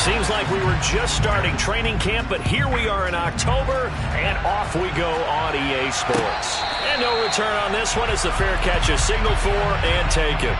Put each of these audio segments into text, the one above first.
Seems like we were just starting training camp, but here we are in October, and off we go on EA Sports. And no return on this one as the fair catch is signaled for and taken.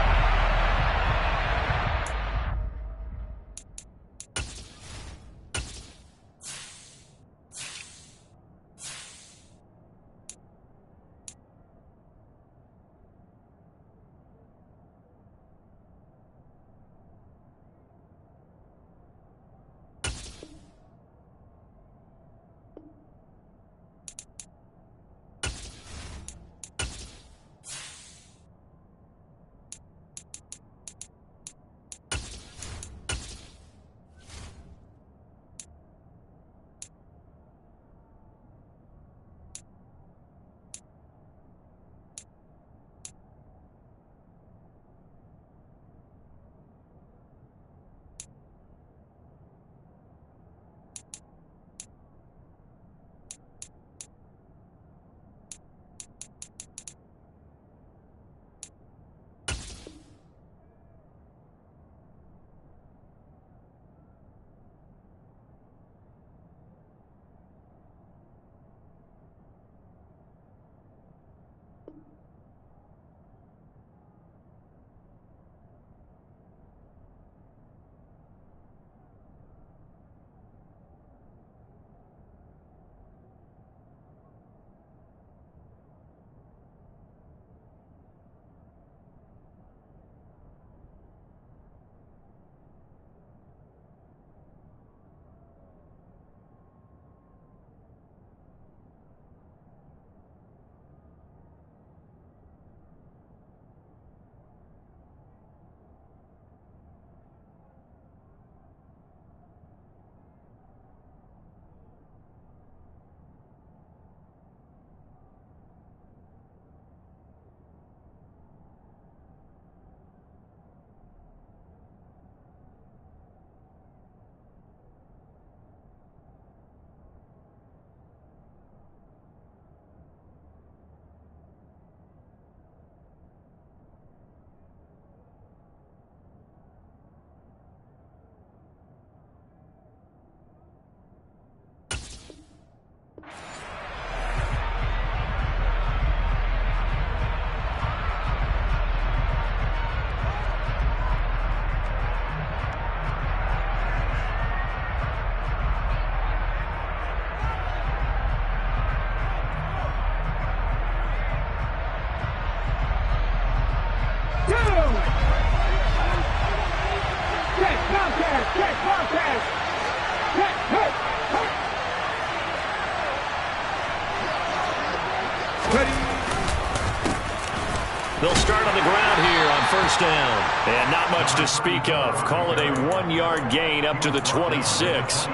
They'll start on the ground here on first down. And not much to speak of. Call it a 1-yard gain up to the 26.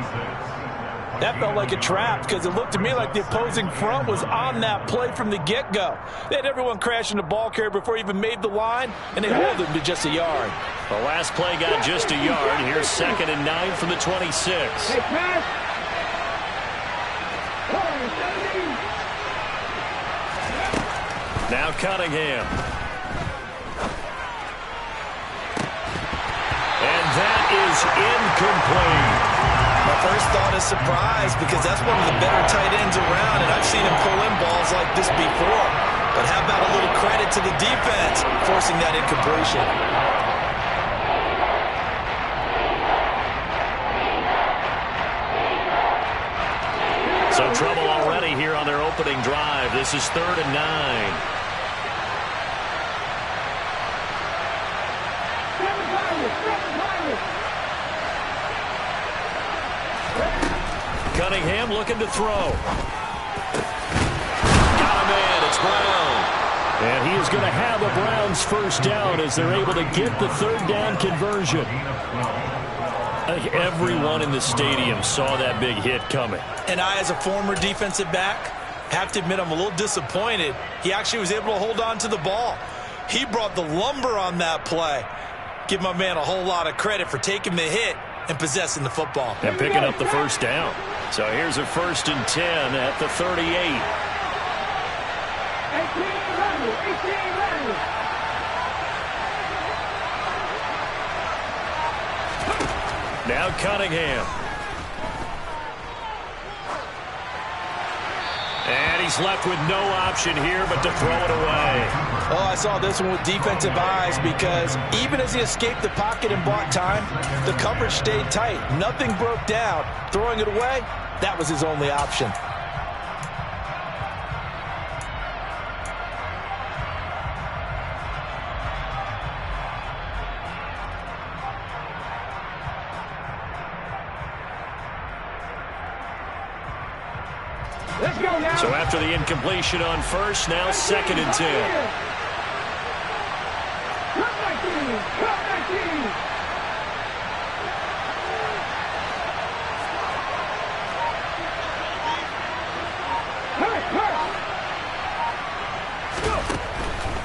That felt like a trap because it looked to me like the opposing front was on that play from the get-go. They had everyone crashing the ball carrier before he even made the line, and they held him to just a yard. The last play got just a yard. Here's 2nd and 9 from the 26. Now Cunningham. And that is incomplete. My first thought is surprise because that's one of the better tight ends around, and I've seen him pull in balls like this before. But how about a little credit to the defense forcing that incompletion? So trouble already here on their opening drive. This is 3rd and 9. Cunningham looking to throw. Got him in. It's Brown. And he is going to have a Browns first down as they're able to get the 3rd down conversion. I think everyone in the stadium saw that big hit coming. And I, as a former defensive back, have to admit I'm a little disappointed. He actually was able to hold on to the ball. He brought the lumber on that play. Give my man a whole lot of credit for taking the hit and possessing the football. And picking up the first down. So here's a 1st and 10 at the 38. Now Cunningham. And he's left with no option here but to throw it away. Oh, I saw this one with defensive eyes because even as he escaped the pocket and bought time, the coverage stayed tight. Nothing broke down. Throwing it away, that was his only option. So after the incompletion on first, now 2nd and 10.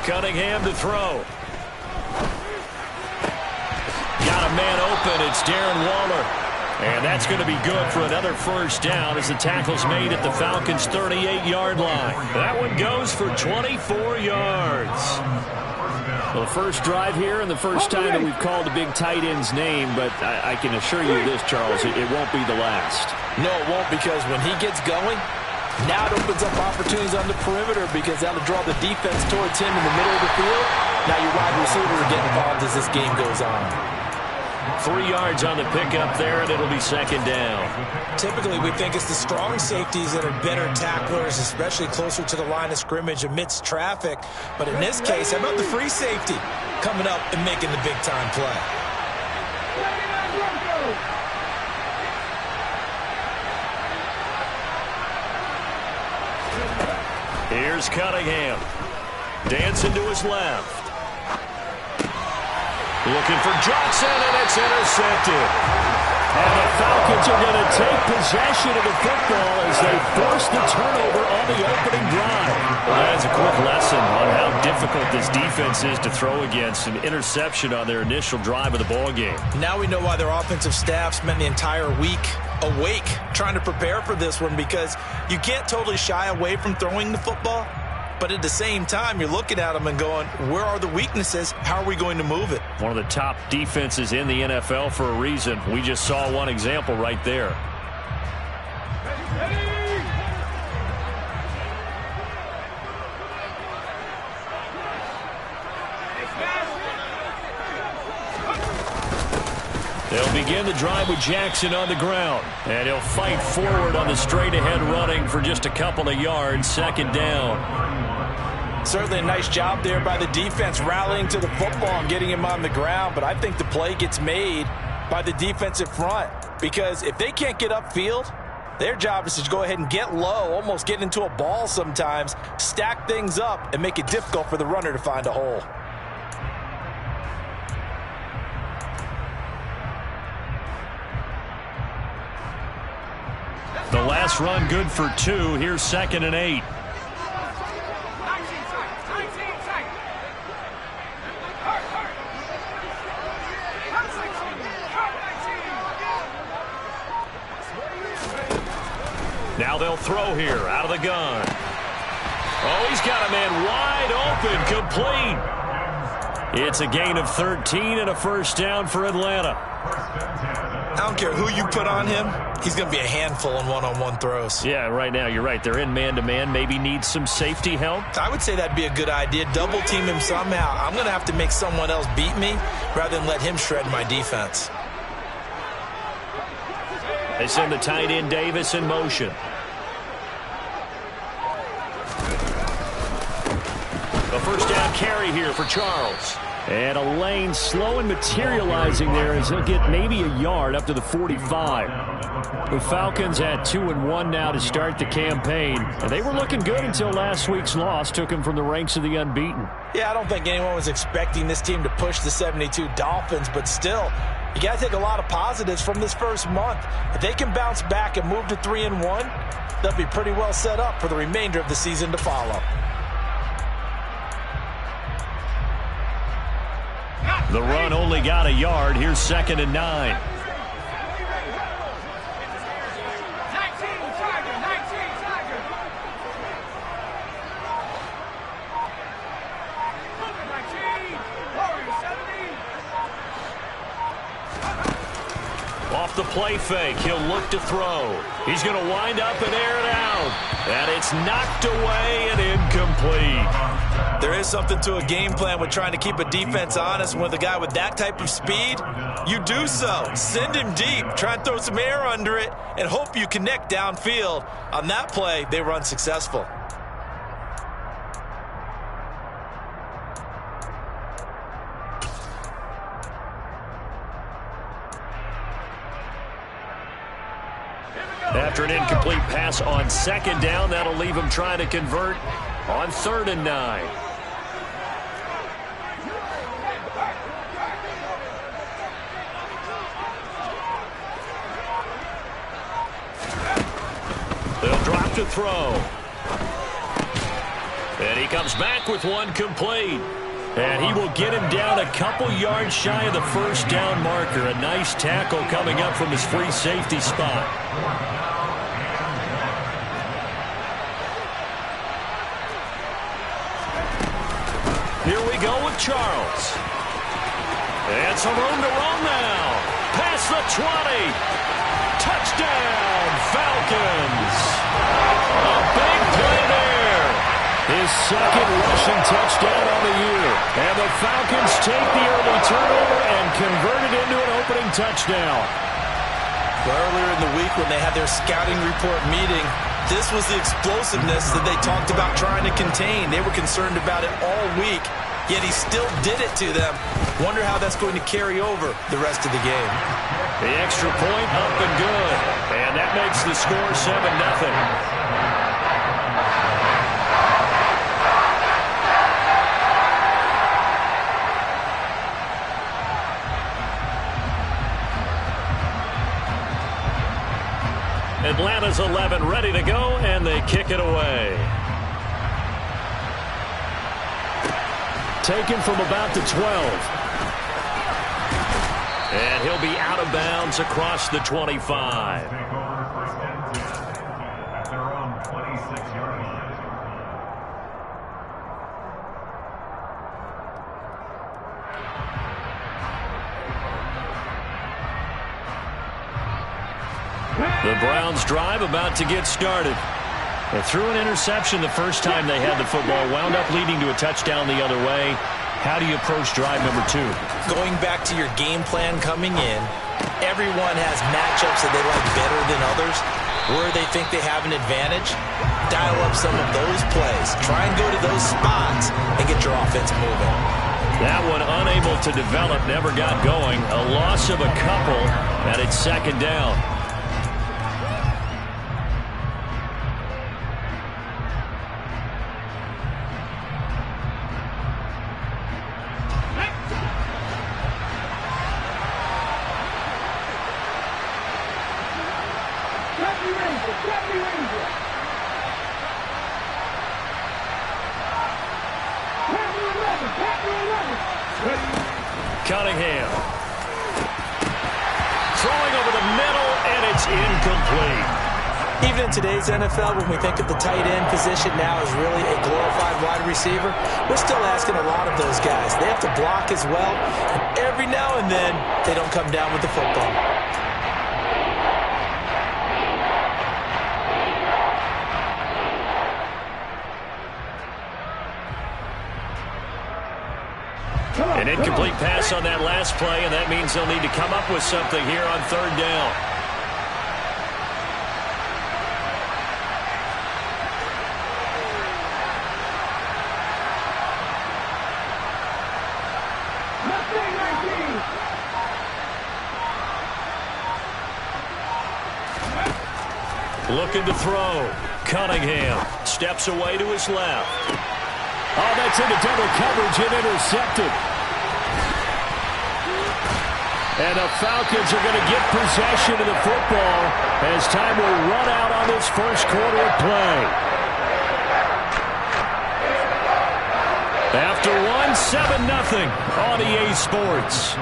Cunningham to throw. Got a man open. It's Darren Waller. And that's going to be good for another first down as the tackle's made at the Falcons' 38-yard line. That one goes for 24 yards. Well, the first drive here and the first time that we've called a big tight end's name, but I can assure you this, Charles, it won't be the last. No, it won't, because when he gets going, now it opens up opportunities on the perimeter because that'll draw the defense towards him in the middle of the field. Now your wide receiver will get involved as this game goes on. 3 yards on the pickup there, and it'll be 2nd down. Typically, we think it's the strong safeties that are better tacklers, especially closer to the line of scrimmage amidst traffic. But in this case, how about the free safety coming up and making the big-time play? Here's Cunningham. Dancing to his left. Looking for Johnson, and it's intercepted. And the Falcons are going to take possession of the football as they force the turnover on the opening drive. Well, that is a quick lesson on how difficult this defense is to throw against. An interception on their initial drive of the ball game. Now we know why their offensive staff spent the entire week awake trying to prepare for this one, because you can't totally shy away from throwing the football. But at the same time, you're looking at them and going, where are the weaknesses? How are we going to move it? One of the top defenses in the NFL for a reason. We just saw one example right there. They'll begin the drive with Jackson on the ground. And he'll fight forward on the straight-ahead running for just a couple of yards. 2nd down. Certainly a nice job there by the defense rallying to the football and getting him on the ground. But I think the play gets made by the defensive front, because if they can't get upfield, their job is to go ahead and get low, almost get into a ball sometimes, stack things up, and make it difficult for the runner to find a hole. The last run good for 2. Here's 2nd and 8. Now they'll throw here out of the gun. Oh, he's got a man wide open, complete. It's a gain of 13 and a first down for Atlanta. I don't care who you put on him, he's going to be a handful in one-on-one throws. Yeah, right now, you're right. They're in man-to-man. Maybe needs some safety help. I would say that'd be a good idea. Double team him somehow. I'm going to have to make someone else beat me rather than let him shred my defense. They send the tight end Davis in motion. The first down carry here for Charles. And a lane slow and materializing there as he'll get maybe a yard up to the 45. The Falcons at 2-1 now to start the campaign. And they were looking good until last week's loss took them from the ranks of the unbeaten. Yeah, I don't think anyone was expecting this team to push the 72 Dolphins, but still, you got to take a lot of positives from this first month. If they can bounce back and move to 3-1, they'll be pretty well set up for the remainder of the season to follow. The run only got a yard. Here's 2nd and 9. Off off the play fake. He'll look to throw. He's going to wind up and air it out. And it's knocked away and incomplete. There is something to a game plan with trying to keep a defense honest. With a guy with that type of speed, you do so. Send him deep. Try and throw some air under it and hope you connect downfield. On that play, they were unsuccessful. After an incomplete pass on second down, that'll leave him trying to convert on 3rd and 9. They'll drop to throw. And he comes back with one complete. And he will get him down a couple yards shy of the first down marker. A nice tackle coming up from his free safety spot. Here we go with Charles. And some room to run now. Past the 20. Touchdown, Falcons. A big play there. His second rushing touchdown on the year. And the Falcons take the early turnover and convert it into an opening touchdown. Earlier in the week when they had their scouting report meeting, this was the explosiveness that they talked about trying to contain. They were concerned about it all week, yet he still did it to them. Wonder how that's going to carry over the rest of the game. The extra point up and good. And that makes the score 7-0. Atlanta's 11 ready to go, and they kick it away. Taken from about the 12. And he'll be out of bounds across the 25. The Browns drive about to get started. They threw an interception the first time they had the football, wound up leading to a touchdown the other way. How do you approach drive number 2? Going back to your game plan coming in, everyone has matchups that they like better than others. Where they think they have an advantage, dial up some of those plays. Try and go to those spots and get your offense moving. That one unable to develop, never got going. A loss of a couple, and it's second down. Cunningham. Throwing over the middle, and it's incomplete. Even in today's NFL, when we think of the tight end position now as really a glorified wide receiver, we're still asking a lot of those guys. They have to block as well, and every now and then, they don't come down with the football. An incomplete pass on that last play, and that means they'll need to come up with something here on 3rd down. Looking to throw. Cunningham steps away to his left. Oh, that's into double coverage and intercepted. And the Falcons are going to get possession of the football as time will run out on this first quarter of play. After one, 7-0 on EA Sports.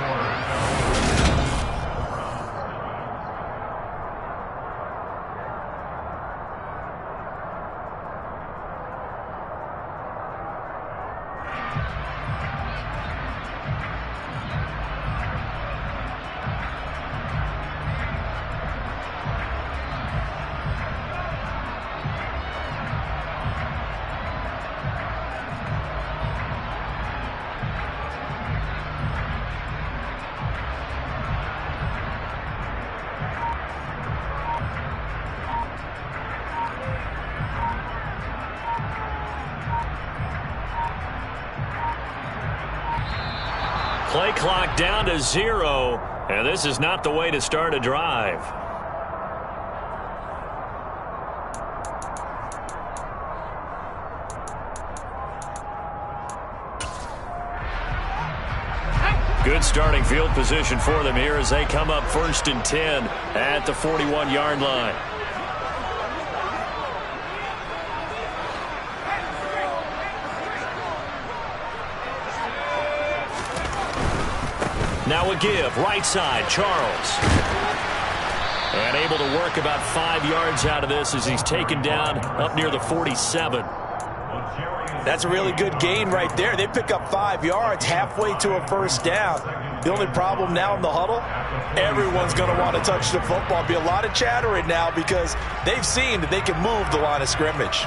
Play clock down to 0, and this is not the way to start a drive. Good starting field position for them here as they come up 1st and 10 at the 41-yard line. Now a give, right side, Charles. And able to work about 5 yards out of this as he's taken down up near the 47. That's a really good gain right there. They pick up 5 yards halfway to a first down. The only problem now in the huddle, everyone's going to want to touch the football. Be a lot of chattering now because they've seen that they can move the line of scrimmage.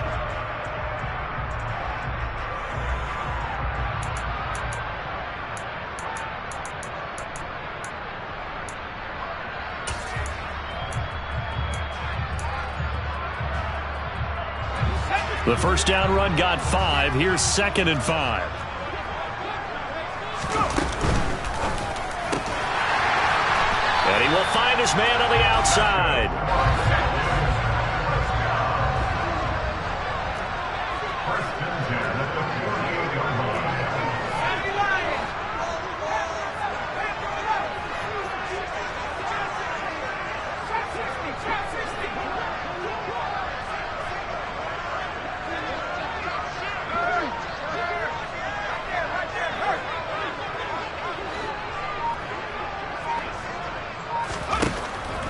The first down run got 5. Here's 2nd and 5. And he will find his man on the outside.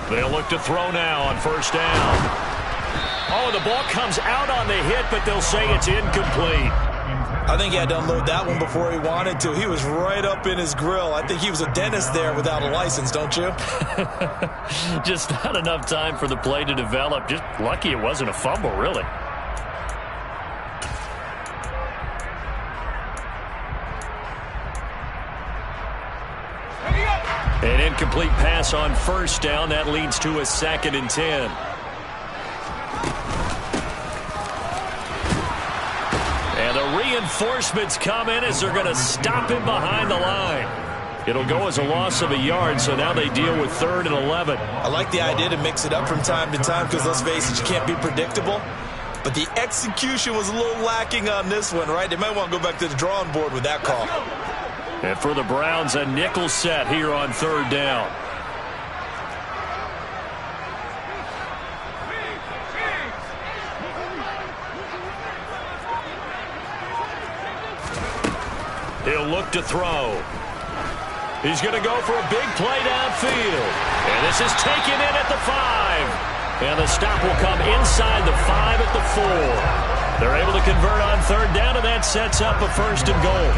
They'll look to throw now on first down. Oh, the ball comes out on the hit, but they'll say it's incomplete. I think he had to unload that one before he wanted to. He was right up in his grill. I think he was a dentist there without a license, don't you? Just not enough time for the play to develop. Just lucky it wasn't a fumble, really. An incomplete pass on first down. That leads to a 2nd and 10. And the reinforcements come in as they're going to stop him behind the line. It'll go as a loss of a yard, so now they deal with 3rd and 11. I like the idea to mix it up from time to time because, let's face it, you can't be predictable. But the execution was a little lacking on this one, right? They might want to go back to the drawing board with that call. And for the Browns, a nickel set here on 3rd down. He'll look to throw. He's going to go for a big play downfield. And this is taken in at the 5. And the stop will come inside the 5 at the 4. They're able to convert on 3rd down, and that sets up a 1st and goal.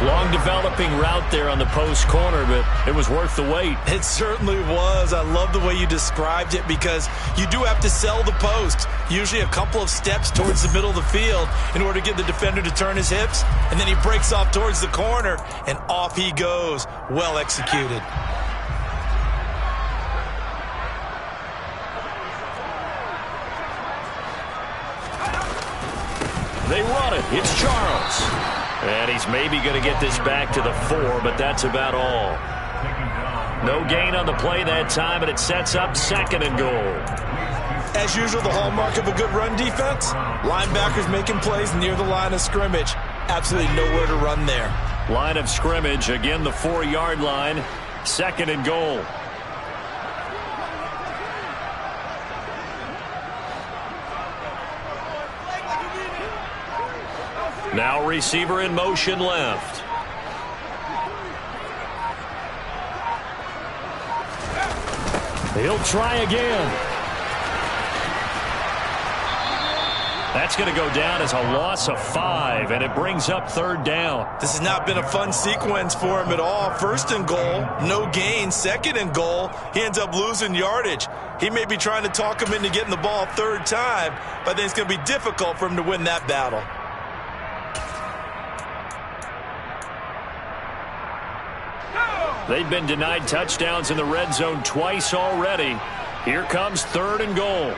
Long developing route there on the post corner, but it was worth the wait. It certainly was. I love the way you described it because you do have to sell the post. Usually a couple of steps towards the middle of the field in order to get the defender to turn his hips. And then he breaks off towards the corner, and off he goes. Well executed. They run it. It's Charles. And he's maybe going to get this back to the 4, but that's about all. No gain on the play that time, and it sets up 2nd and goal. As usual, the hallmark of a good run defense, linebackers making plays near the line of scrimmage. Absolutely nowhere to run there. Line of scrimmage, again the 4-yard line, 2nd and goal. Now receiver in motion left. He'll try again. That's going to go down as a loss of 5, and it brings up 3rd down. This has not been a fun sequence for him at all. 1st and goal, no gain. 2nd and goal, he ends up losing yardage. He may be trying to talk him into getting the ball 3rd time, but I think it's going to be difficult for him to win that battle. They've been denied touchdowns in the red zone twice already. Here comes 3rd and goal.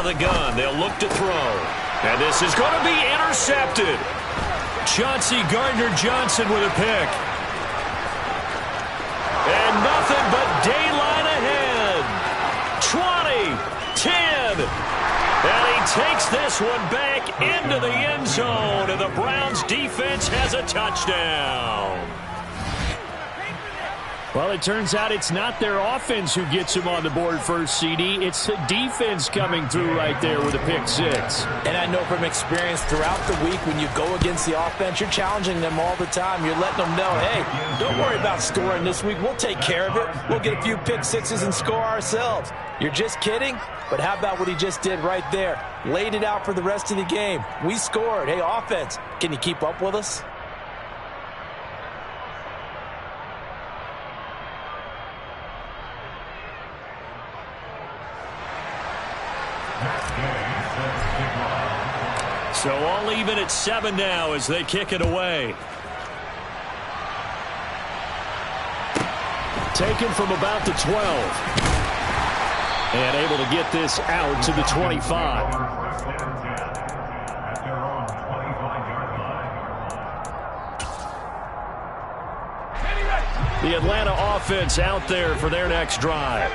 of the gun. They'll look to throw. And this is going to be intercepted. Chauncey Gardner-Johnson with a pick. And nothing but daylight ahead. 20, 10. And he takes this one back into the end zone. And the Browns defense has a touchdown. Well, it turns out it's not their offense who gets them on the board first, CD. It's the defense coming through right there with a pick six. And I know from experience throughout the week when you go against the offense, you're challenging them all the time. You're letting them know, hey, don't worry about scoring this week. We'll take care of it. We'll get a few pick sixes and score ourselves. You're just kidding? But how about what he just did right there? Laid it out for the rest of the game. We scored. Hey, offense, can you keep up with us? So all even at 7 now as they kick it away. Taken from about the 12. And able to get this out to the 25. The Atlanta offense out there for their next drive.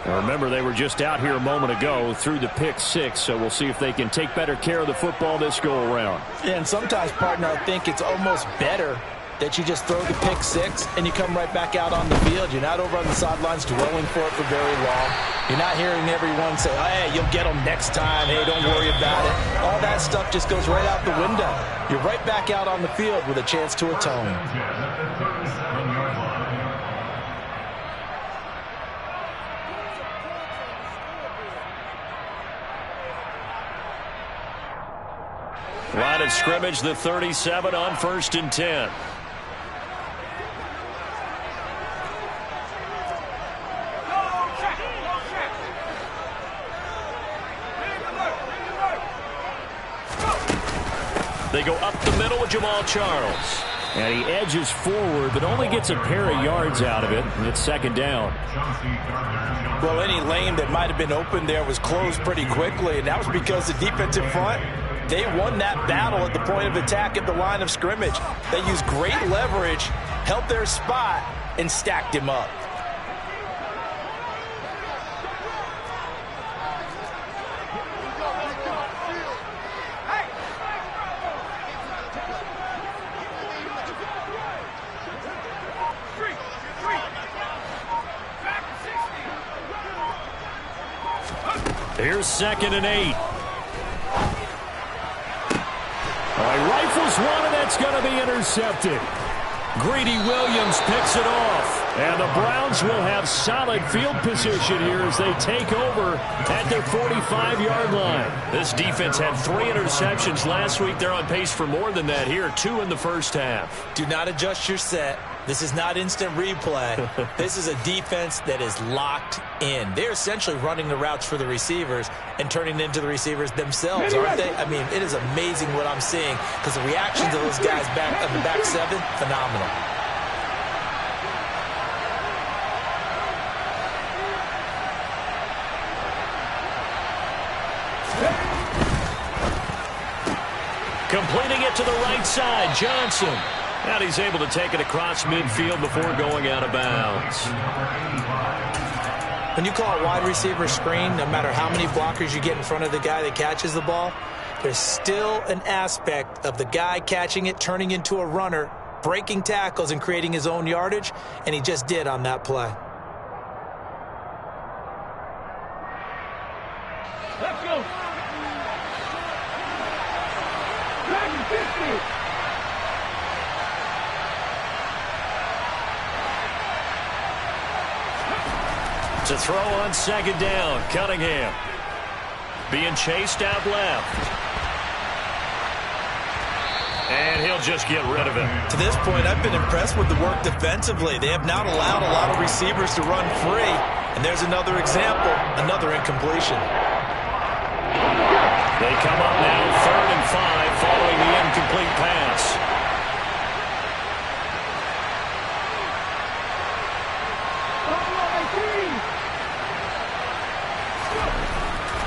Now remember, they were just out here a moment ago through the pick six, so we'll see if they can take better care of the football this go-around. Yeah, and sometimes, partner, I think it's almost better that you just throw the pick six and you come right back out on the field. You're not over on the sidelines dwelling for it for very long. You're not hearing everyone say, oh, hey, you'll get them next time. Hey, don't worry about it. All that stuff just goes right out the window. You're right back out on the field with a chance to atone. Line of scrimmage, the 37 on 1st and 10. They go up the middle with Jamal Charles. And he edges forward, but only gets a pair of yards out of it, and it's 2nd down. Well, any lane that might have been open there was closed pretty quickly, and that was because the defensive front, they won that battle at the point of attack at the line of scrimmage. They used great leverage, held their spot, and stacked him up. Here's 2nd and 8. Rifles one, and that's going to be intercepted. Greedy Williams picks it off. And the Browns will have solid field position here as they take over at their 45-yard line. This defense had 3 interceptions last week. They're on pace for more than that here, 2 in the first half. Do not adjust your set. This is not instant replay. This is a defense that is locked in. They're essentially running the routes for the receivers and turning it into the receivers themselves, aren't they? I mean, it is amazing what I'm seeing because the reactions of those guys back on the back 7, phenomenal. Completing it to the right side, Johnson. And he's able to take it across midfield before going out of bounds. When you call a wide receiver screen, no matter how many blockers you get in front of the guy that catches the ball, there's still an aspect of the guy catching it, turning into a runner, breaking tackles and creating his own yardage, and he just did on that play. Let's go. To throw on 2nd down, Cunningham. Being chased out left. And he'll just get rid of it. To this point, I've been impressed with the work defensively. They have not allowed a lot of receivers to run free. And there's another example, another incompletion. They come up now 3rd and 5 following the incomplete pass.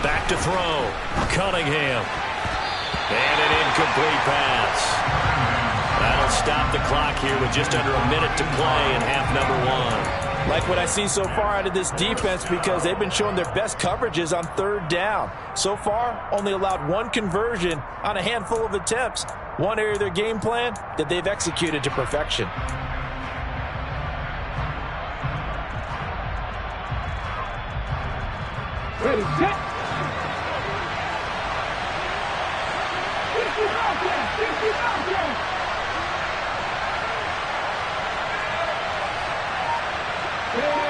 Back back to throw. Cunningham. And an incomplete pass. That'll stop the clock here with just under a minute to play in half number one. Like what I see so far out of this defense because they've been showing their best coverages on third down. So far, only allowed one conversion on a handful of attempts. One area of their game plan that they've executed to perfection. Ready, set.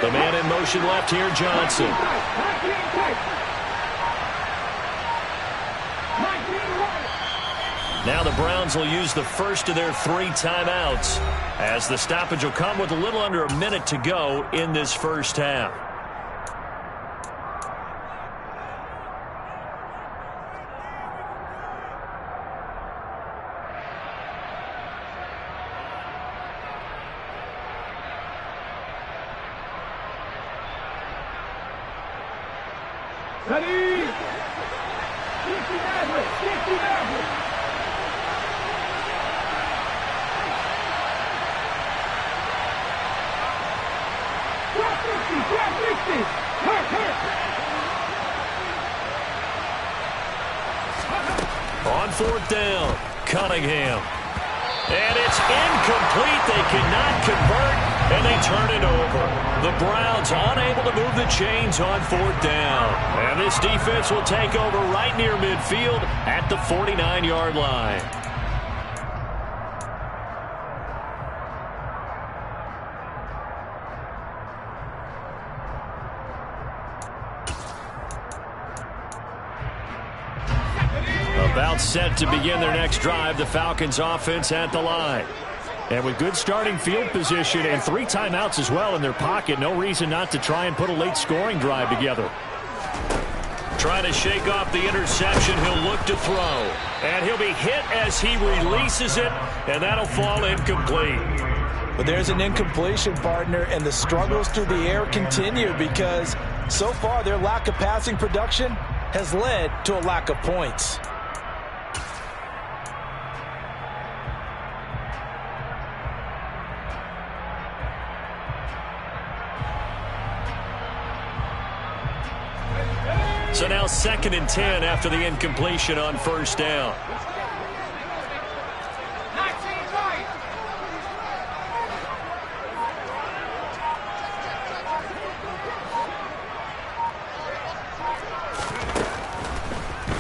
The man in motion left here, Johnson. Now the Browns will use the first of their 3 timeouts as the stoppage will come with a little under a minute to go in this first half. Ready? 50 On fourth down, Cunningham. And it's incomplete. They cannot convert, and they turn it over. The Browns unable to move the chains on fourth down. And this defense will take over right near midfield at the 49-yard line. About set to begin their next drive, the Falcons offense at the line. And with good starting field position and 3 timeouts as well in their pocket, no reason not to try and put a late scoring drive together. Trying to shake off the interception, he'll look to throw. And he'll be hit as he releases it, and that'll fall incomplete. But there's an incompletion, partner, and the struggles through the air continue because so far their lack of passing production has led to a lack of points. So now 2nd and 10 after the incompletion on first down.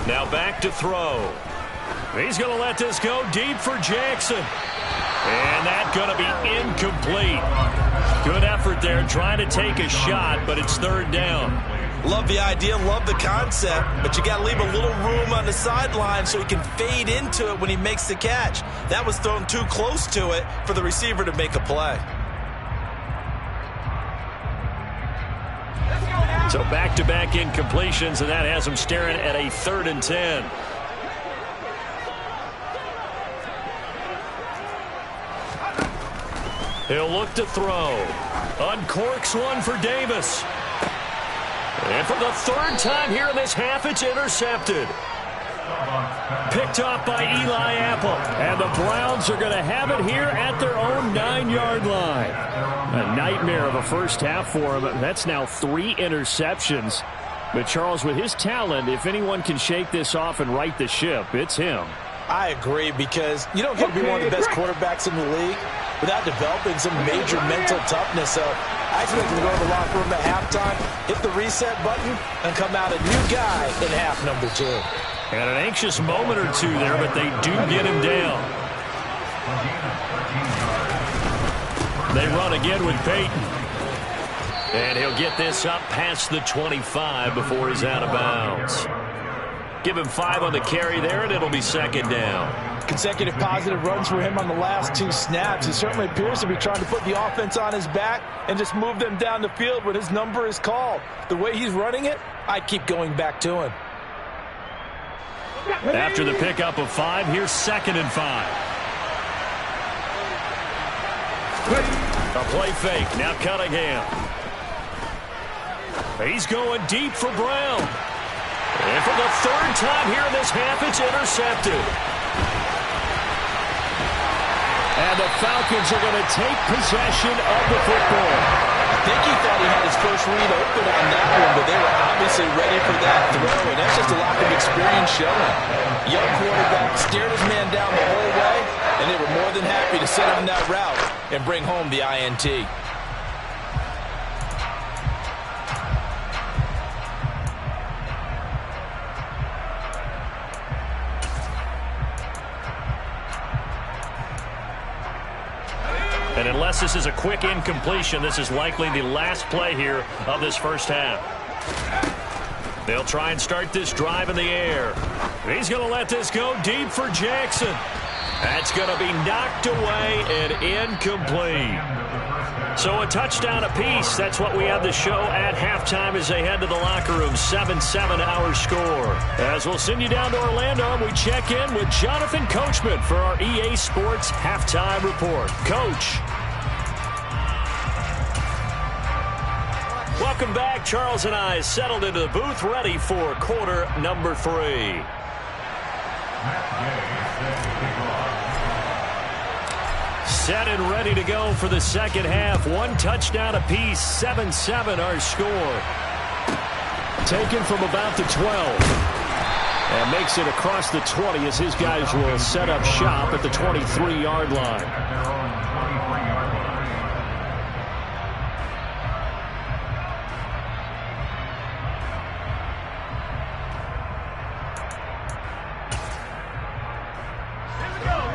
Now back to throw. He's going to let this go deep for Jackson. And that's going to be incomplete. Good effort there trying to take a shot, but it's 3rd down. Love the idea, love the concept, but you got to leave a little room on the sideline so he can fade into it when he makes the catch. That was thrown too close to it for the receiver to make a play. So back-to-back incompletions, and that has him staring at a 3rd and 10. He'll look to throw. Uncorks one for Davis. And for the 3rd time here in this half, it's intercepted. Picked off by Eli Apple. And the Browns are going to have it here at their own 9-yard line. A nightmare of a first half for him. That's now 3 interceptions. But Charles, with his talent, if anyone can shake this off and right the ship, it's him. I agree, because you don't get to be one of the best quarterbacks in the league without developing some major mental toughness. So I expect him to go to the locker room at halftime, hit the reset button, and come out a new guy in half number 2. And an anxious moment or two there, but they do get him down. They run again with Peyton. And he'll get this up past the 25 before he's out of bounds. Give him 5 on the carry there, and it'll be 2nd down. Consecutive positive runs for him on the last 2 snaps. He certainly appears to be trying to put the offense on his back and just move them down the field when his number is called. The way he's running it, I keep going back to him. After the pickup of 5, here's 2nd and 5. A play fake. Now Cunningham. He's going deep for Brown. And for the third time here in this half, it's intercepted. And the Falcons are going to take possession of the football. I think he thought he had his first read open on that one, but they were obviously ready for that throw, and that's just a lack of experience showing. Young quarterback stared his man down the whole way, and they were more than happy to sit on that route and bring home the INT. And unless this is a quick incompletion, this is likely the last play here of this first half. They'll try and start this drive in the air. He's going to let this go deep for Jackson. That's going to be knocked away and incomplete. So a touchdown apiece. That's what we have the show at halftime as they head to the locker room. 7-7 our score. As we'll send you down to Orlando, we check in with Jonathan Coachman for our EA Sports Halftime Report. Coach. Welcome back. Charles and I settled into the booth, ready for quarter number 3. Set and ready to go for the second half. One touchdown apiece. 7-7 our score. Taken from about the 12. And makes it across the 20 as his guys will set up shop at the 23-yard line.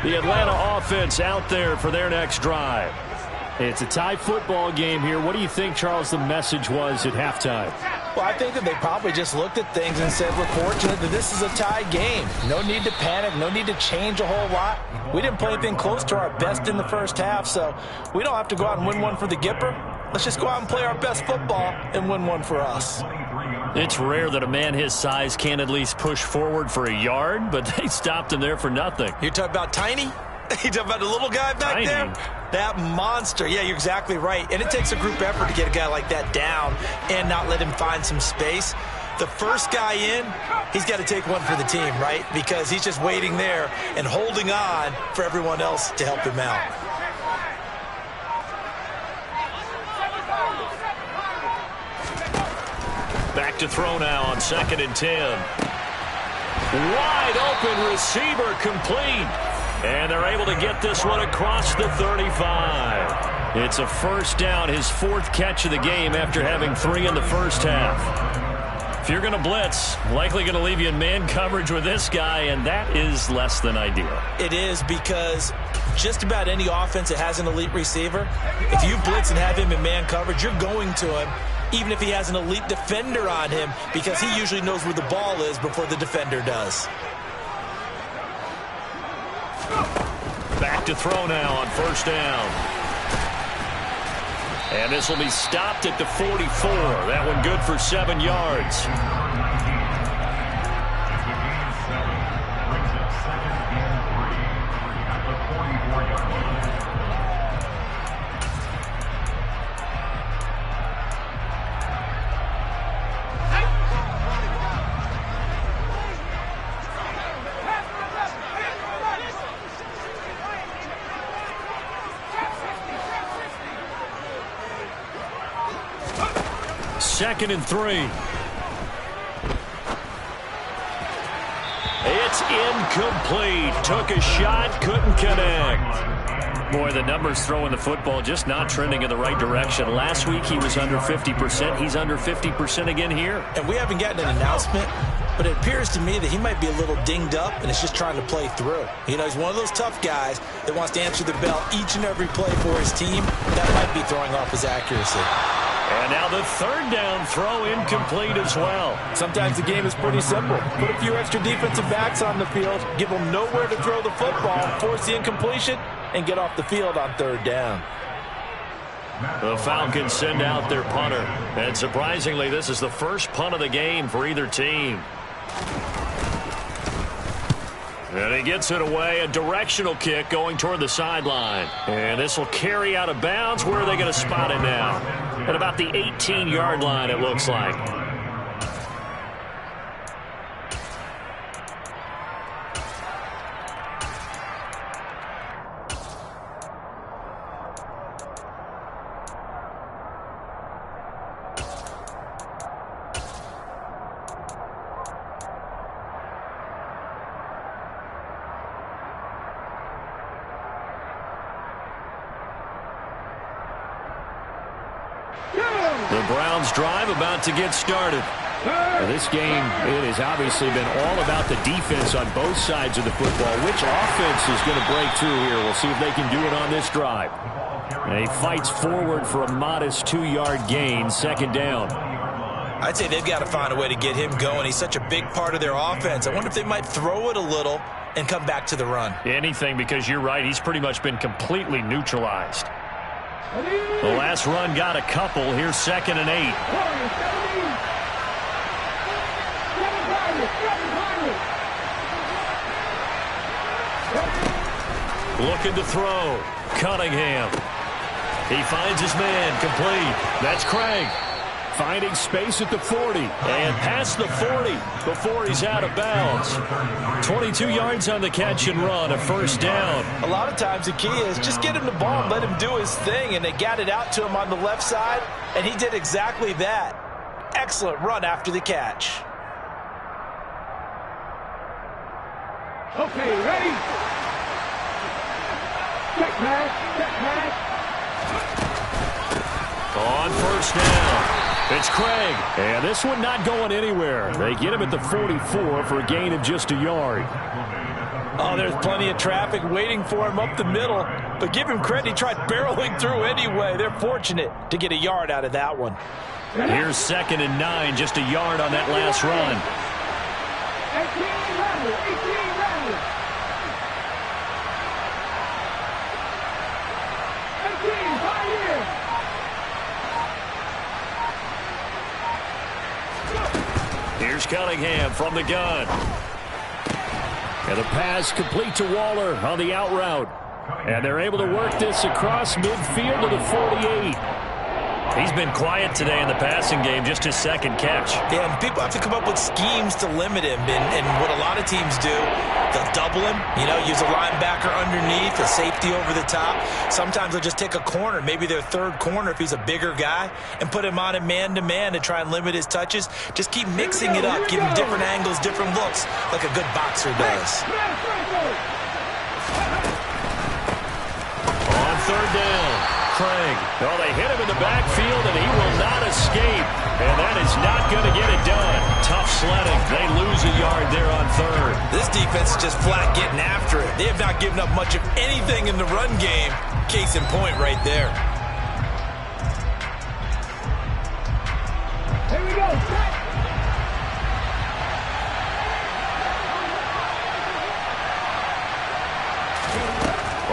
The Atlanta offense out there for their next drive. It's a tie football game here. What do you think, Charles, the message was at halftime? Well, I think that they probably just looked at things and said, we're fortunate that this is a tie game. No need to panic. No need to change a whole lot. We didn't play anything close to our best in the first half, so we don't have to go out and win one for the Gipper. Let's just go out and play our best football and win one for us. It's rare that a man his size can't at least push forward for a yard, but they stopped him there for nothing. You're talking about Tiny? You talking about the little guy back there? That monster. Yeah, you're exactly right. And it takes a group effort to get a guy like that down and not let him find some space. The first guy in, he's got to take one for the team, right? Because he's just waiting there and holding on for everyone else to help him out. Back to throw now on 2nd and 10. Wide open receiver complete. And they're able to get this one across the 35. It's a first down, his 4th catch of the game after having 3 in the first half. If you're going to blitz, likely going to leave you in man coverage with this guy, and that is less than ideal. It is, because just about any offense that has an elite receiver, if you blitz and have him in man coverage, you're going to him, even if he has an elite defender on him, because he usually knows where the ball is before the defender does. Back to throw now on 1st down. And this will be stopped at the 44. That one good for 7 yards. Second and 3. It's incomplete. Took a shot, couldn't connect. Boy, the numbers throwing the football just not trending in the right direction. Last week he was under 50%. He's under 50% again here. And we haven't gotten an announcement, but it appears to me that he might be a little dinged up and is just trying to play through. You know, he's one of those tough guys that wants to answer the bell each and every play for his team. That might be throwing off his accuracy. And now the 3rd down throw incomplete as well. Sometimes the game is pretty simple. Put a few extra defensive backs on the field, give them nowhere to throw the football, force the incompletion, and get off the field on 3rd down. The Falcons send out their punter. And surprisingly, this is the first punt of the game for either team. And he gets it away, a directional kick going toward the sideline. And this will carry out of bounds. Where are they going to spot it now? At about the 18-yard line, it looks like. The Browns drive about to get started. This game, it has obviously been all about the defense on both sides of the football. Which offense is going to break through here? We'll see if they can do it on this drive. And he fights forward for a modest 2-yard gain, second down. I'd say they've got to find a way to get him going. He's such a big part of their offense. I wonder if they might throw it a little and come back to the run. Anything, because you're right. He's pretty much been completely neutralized. The last run got a couple. Here's 2nd and 8. Looking to throw. Cunningham. He finds his man. Complete. That's Craig. Finding space at the 40. And past the 40 before he's out of bounds. 22 yards on the catch and run. A first down. A lot of times the key is just get him the ball and let him do his thing. And they got it out to him on the left side. And he did exactly that. Excellent run after the catch. Okay, ready? Check pass. On first down. It's Craig. And this one not going anywhere. They get him at the 44 for a gain of just a yard. Oh, there's plenty of traffic waiting for him up the middle. But give him credit, he tried barreling through anyway. They're fortunate to get a yard out of that one. Here's 2nd and 9, just a yard on that last run. 18 Here's Cunningham from the gun. And the pass complete to Waller on the out route. And they're able to work this across midfield to the 48. He's been quiet today in the passing game, just his 2nd catch. Yeah, and people have to come up with schemes to limit him. And what a lot of teams do, they'll double him, use a linebacker underneath, a safety over the top. Sometimes they'll just take a corner, maybe their 3rd corner if he's a bigger guy, and put him on a man-to-man to try and limit his touches. Just keep mixing it up, give him different angles, different looks, like a good boxer does. On 3rd down. Craig. Oh, they hit him in the backfield, and he will not escape. And that is not going to get it done. Tough sledding. They lose a yard there on 3rd. This defense is just flat getting after it. They have not given up much of anything in the run game. Case in point right there. Here we go.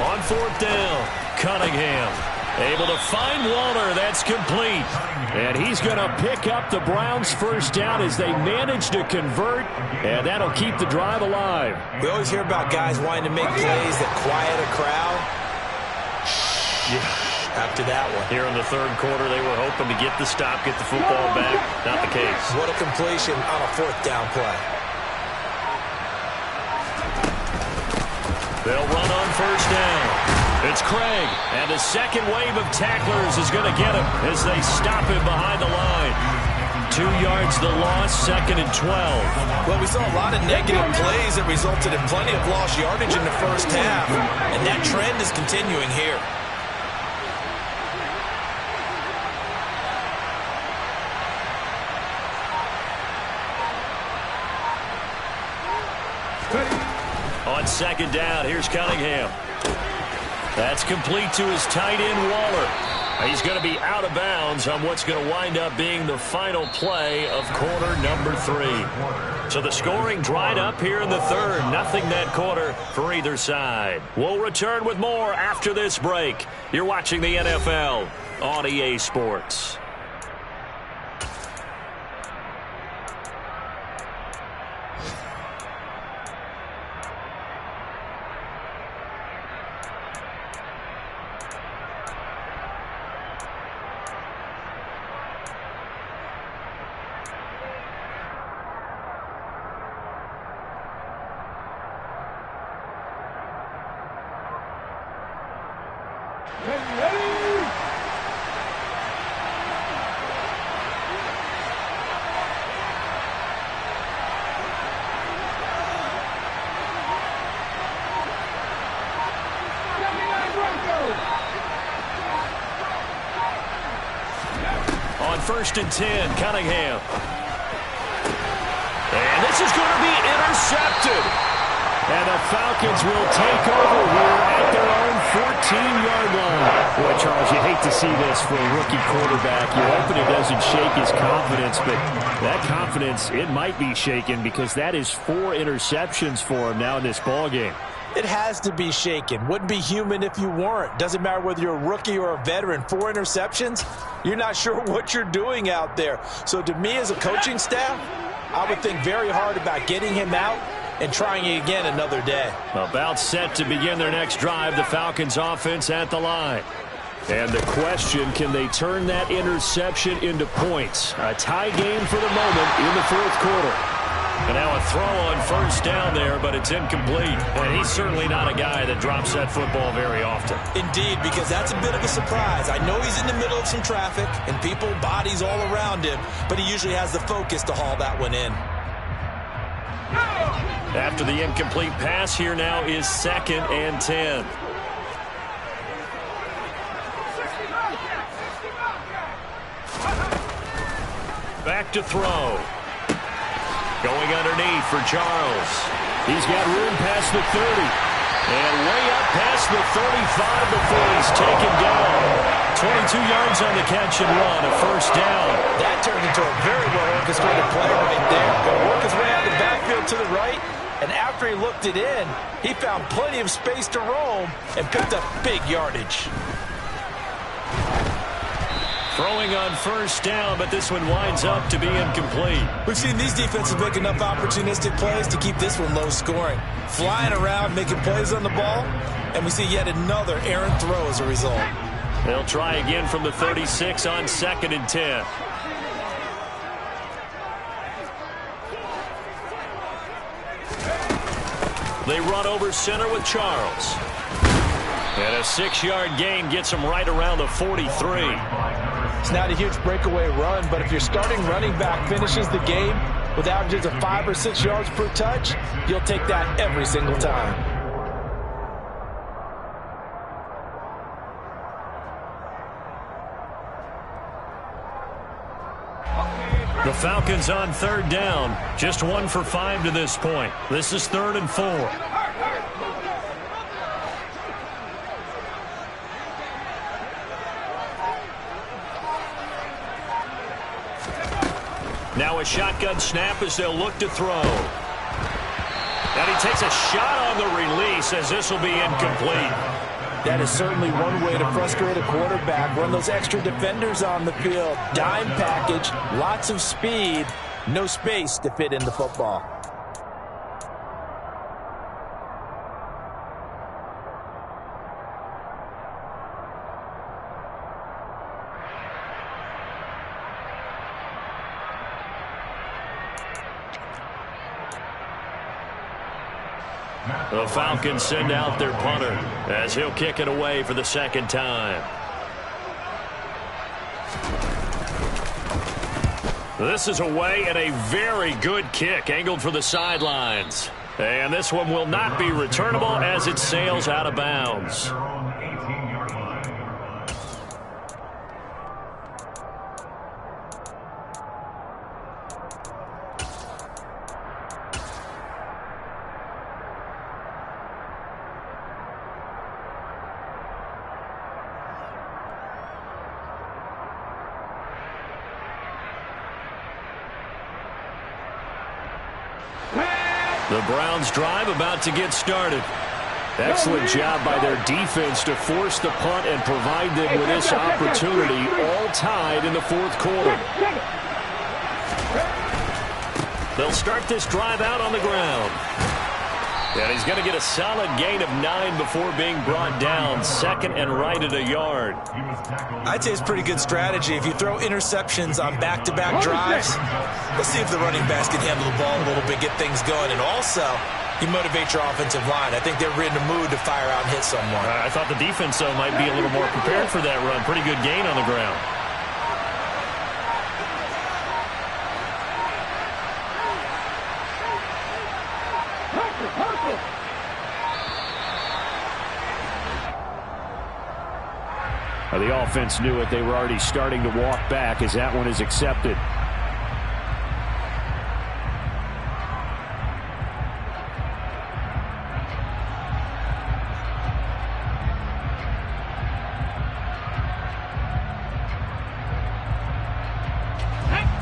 On 4th down, Cunningham. Able to find Waller. That's complete. And he's going to pick up the Browns' first down as they manage to convert. And that'll keep the drive alive. We always hear about guys wanting to make plays that quiet a crowd. After that one. Here in the 3rd quarter, they were hoping to get the stop, get the football back. Not the case. What a completion on a 4th down play. They'll run on first down. It's Craig, and the 2nd wave of tacklers is going to get him as they stop him behind the line. 2 yards the loss, 2nd and 12. Well, we saw a lot of negative plays that resulted in plenty of lost yardage in the first half, and that trend is continuing here. On 2nd down, here's Cunningham. That's complete to his tight end, Waller. He's going to be out of bounds on what's going to wind up being the final play of quarter number 3. So the scoring dried up here in the 3rd. Nothing that quarter for either side. We'll return with more after this break. You're watching the NFL on EA Sports. first and 10. Cunningham. And this is going to be intercepted. And the Falcons will take over here at their own 14-yard line. Boy, Charles, you hate to see this for a rookie quarterback. You're hoping it doesn't shake his confidence, but that confidence, it might be shaken because that is 4 interceptions for him now in this ballgame. It has to be shaken. Wouldn't be human if you weren't. Doesn't matter whether you're a rookie or a veteran. 4 interceptions, you're not sure what you're doing out there. So to me as a coaching staff, I would think very hard about getting him out and trying it again another day. About set to begin their next drive, the Falcons offense at the line. And the question, can they turn that interception into points? A tie game for the moment in the fourth quarter. And now a throw on first down there, but it's incomplete. And he's certainly not a guy that drops that football very often. Indeed, because that's a bit of a surprise. I know he's in the middle of some traffic and people, bodies all around him, but he usually has the focus to haul that one in. After the incomplete pass, here now is 2nd and 10. Back to throw. Going underneath for Charles. He's got room past the 30. And way up past the 35 before he's taken down. 22 yards on the catch and run, a first down. That turned into a very well-orchestrated play right there. Going to work his way out of the backfield to the right. And after he looked it in, he found plenty of space to roam and picked up big yardage. Throwing on first down, but this one winds up to be incomplete. We've seen these defenses make enough opportunistic plays to keep this one low scoring. Flying around, making plays on the ball, and we see yet another errant throw as a result. They'll try again from the 36 on 2nd and 10. They run over center with Charles. And a 6-yard gain gets him right around the 43. It's not a huge breakaway run, but if your starting running back finishes the game with averages of 5 or 6 yards per touch, you'll take that every single time. The Falcons on 3rd down. Just 1 for 5 to this point. This is 3rd and 4. Now a shotgun snap as they'll look to throw. And he takes a shot on the release as this will be incomplete. That is certainly one way to frustrate a quarterback. Run those extra defenders on the field. Dime package, lots of speed, no space to fit in the football. The Falcons send out their punter as he'll kick it away for the 2nd time. This is away and a very good kick angled for the sidelines. And this one will not be returnable as it sails out of bounds. The Browns drive about to get started. Excellent job by their defense to force the punt and provide them with this opportunity, all tied in the 4th quarter. They'll start this drive out on the ground. And he's going to get a solid gain of 9 before being brought down. 2nd and right at a yard. I'd say it's pretty good strategy. If you throw interceptions on back-to-back drives, let's see if the running backs can handle the ball a little bit, get things going. And also, you motivate your offensive line. I think they're in the mood to fire out and hit someone. I thought the defense, though, might be a little more prepared for that run. Pretty good gain on the ground. The offense knew it. They were already starting to walk back as that one is accepted.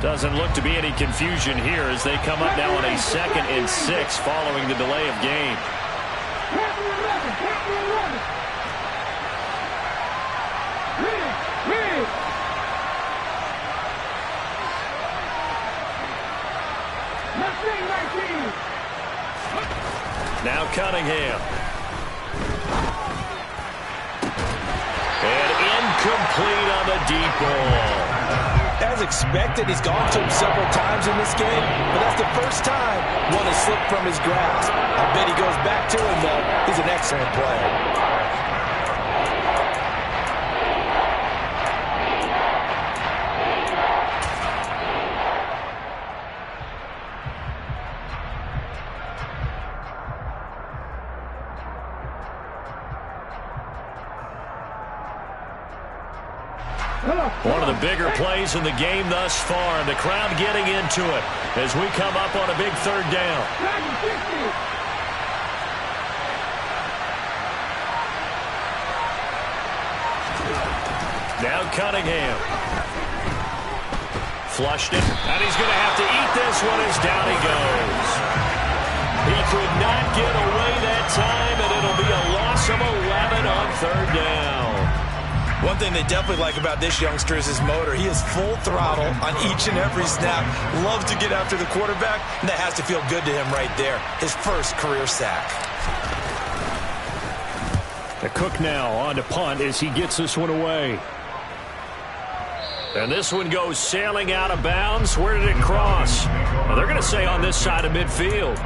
Doesn't look to be any confusion here as they come up now on a 2nd and 6 following the delay of game. Now Cunningham. And incomplete on the deep ball. As expected, he's gone to him several times in this game, but that's the first time one has slipped from his grasp. I bet he goes back to him, though. He's an excellent player. One of the bigger plays in the game thus far, and the crowd getting into it as we come up on a big 3rd down. Now Cunningham. Flushed it, and he's going to have to eat this one as down he goes. He could not get away that time, and it'll be a loss of 11 on 3rd down. One thing they definitely like about this youngster is his motor. He is full throttle on each and every snap. Loves to get after the quarterback, and that has to feel good to him right there. His first career sack. The Cook now on to punt as he gets this one away. And this one goes sailing out of bounds. Where did it cross? Well, they're going to say on this side of midfield.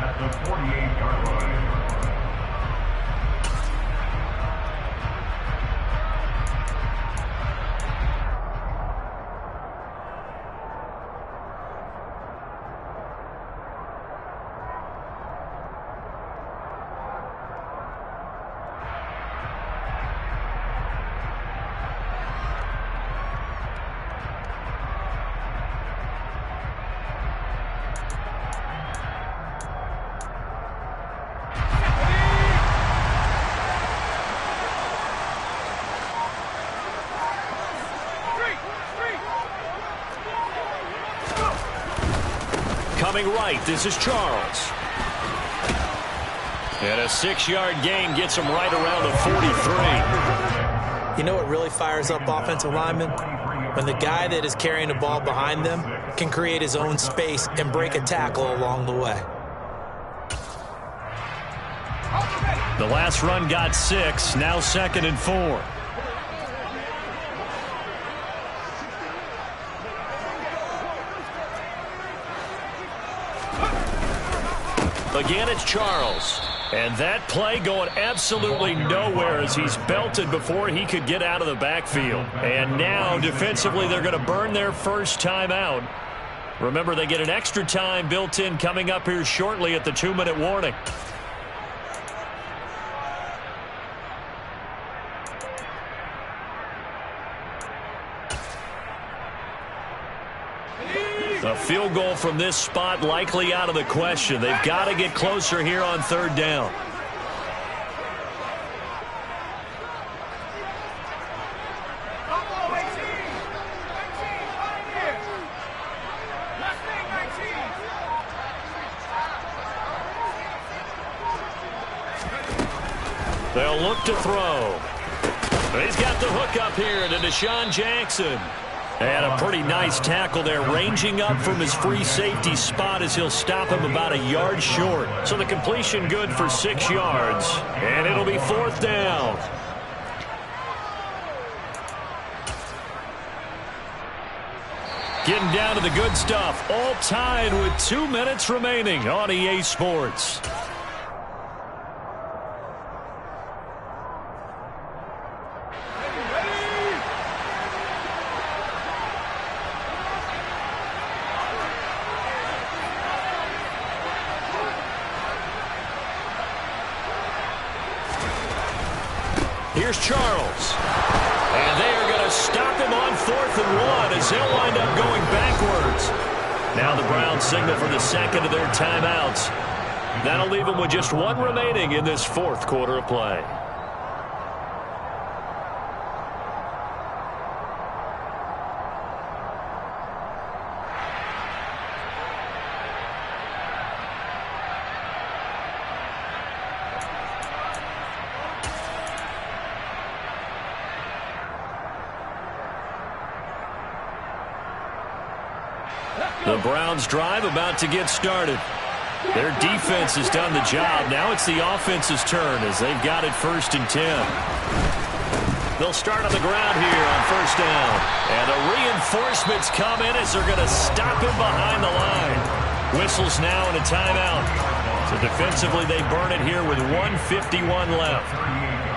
Coming right, this is Charles. And a 6-yard gain gets him right around the 43. You know what really fires up offensive linemen? When the guy that is carrying the ball behind them can create his own space and break a tackle along the way. The last run got 6, now 2nd and 4. Again, it's Charles. And that play going absolutely nowhere as he's belted before he could get out of the backfield. And now, defensively, they're going to burn their first time out. Remember, they get an extra time built in coming up here shortly at the 2-minute warning. A field goal from this spot likely out of the question. They've got to get closer here on 3rd down. They'll look to throw. He's got the hook up here to Deshaun Jackson. And a pretty nice tackle there, ranging up from his free safety spot as he'll stop him about a yard short. So the completion good for 6 yards, and it'll be 4th down. Getting down to the good stuff, all tied with 2 minutes remaining on EA Sports. Here's Charles. And they are going to stop him on 4th and 1 as they'll wind up going backwards. Now the Browns signal for the second of their timeouts. That'll leave them with just one remaining in this 4th quarter of play. The Browns drive about to get started. Their defense has done the job. Now it's the offense's turn as they've got it 1st and 10. They'll start on the ground here on 1st down. And the reinforcements come in as they're going to stop him behind the line. Whistles now and a timeout. So defensively they burn it here with 1:51 left.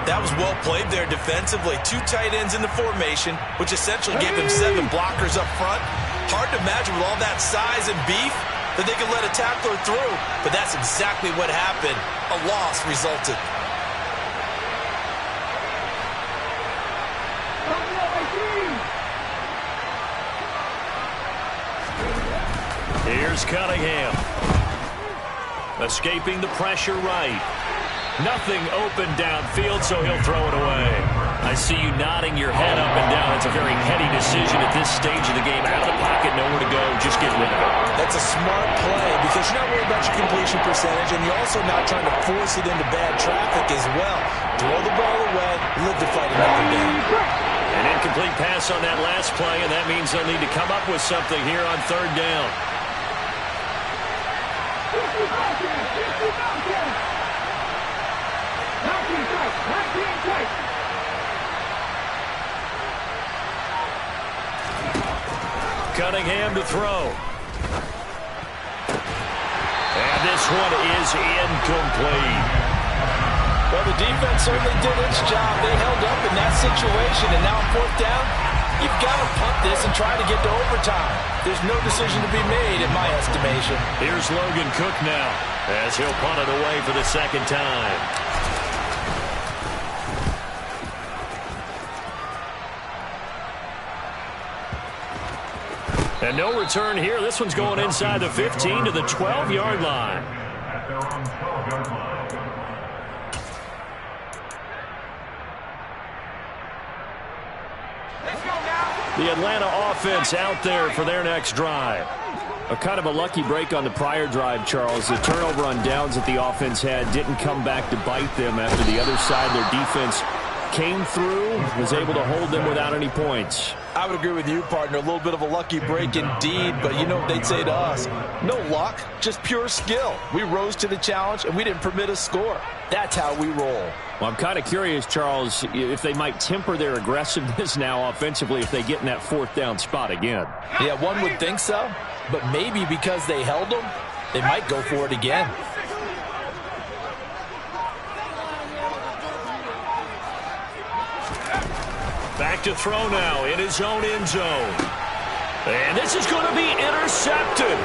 That was well played there defensively. 2 tight ends in the formation, which essentially gave them 7 blockers up front. Hard to imagine with all that size and beef that they could let a tackler through, but that's exactly what happened. A loss resulted. Here's Cunningham. Escaping the pressure right. Nothing open downfield, so he'll throw it away. I see you nodding your head up and down. It's a very heady decision at this stage of the game. Out of the pocket, nowhere to go. Just get rid of it. That's a smart play because you're not worried about your completion percentage, and you're also not trying to force it into bad traffic as well. Throw the ball away, live to fight another down. An incomplete pass on that last play, and that means they'll need to come up with something here on 3rd down. Cunningham to throw. And this one is incomplete. Well, the defense certainly did its job. They held up in that situation, and now on 4th down, you've got to punt this and try to get to overtime. There's no decision to be made in my estimation. Here's Logan Cook now as he'll punt it away for the 2nd time. And no return here. This one's going inside the 15 to the 12-yard line. The Atlanta offense out there for their next drive. A kind of a lucky break on the prior drive, Charles. The turnover on downs that the offense had didn't come back to bite them after the other side. Their defense came through, was able to hold them without any points. I would agree with you, partner. A little bit of a lucky break indeed, but you know what they'd say to us? No luck, just pure skill. We rose to the challenge, and we didn't permit a score. That's how we roll. Well, I'm kind of curious, Charles, if they might temper their aggressiveness now offensively if they get in that 4th down spot again. Yeah, one would think so, but maybe because they held them, they might go for it again. Back to throw now in his own end zone. And this is going to be intercepted.